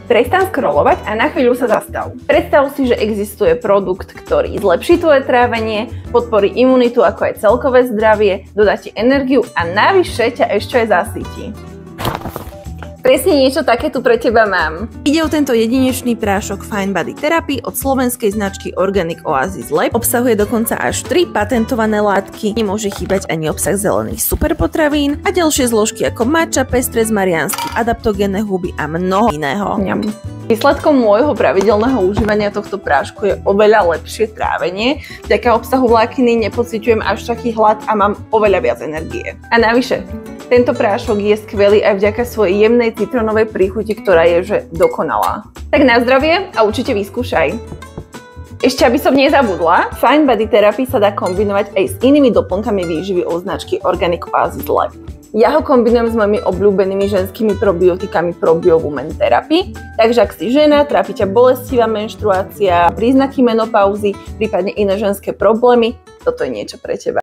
Prestan scrollovať a na chvíľu sa zastav. Predstav si, že existuje produkt, ktorý zlepší tvoje trávenie, podporí imunitu ako aj celkové zdravie, dodá ti energiu a navyše ťa ešte aj zasytí. Presne niečo také tu pre teba mám. Ide o tento jedinečný prášok Fine Body Therapy od slovenskej značky Organic Oasis Lab. Obsahuje dokonca až 3 patentované látky, nemôže chýbať ani obsah zelených superpotravín a ďalšie zložky ako matcha, pestres, mariansky, adaptogénne huby a mnoho iného. Výsledkom môjho pravidelného užívania tohto prášku je oveľa lepšie trávenie. Vďaka obsahu vlákniny nepociťujem až taký hlad a mám oveľa viac energie. A navyše, tento prášok je skvelý aj vďaka svojej jemnej citronovej príchuti, ktorá je že dokonalá. Tak na zdravie a určite vyskúšaj. Ešte aby som nezabudla, Fine Body Therapy sa dá kombinovať aj s inými doplnkami výživy od značky Organic Oasis Lab. Ja ho kombinujem s mojimi obľúbenými ženskými probiotikami Probio Woman Therapy, takže ak si žena, trápi ťa bolestivá menštruácia, príznaky menopauzy, prípadne iné ženské problémy, toto je niečo pre teba.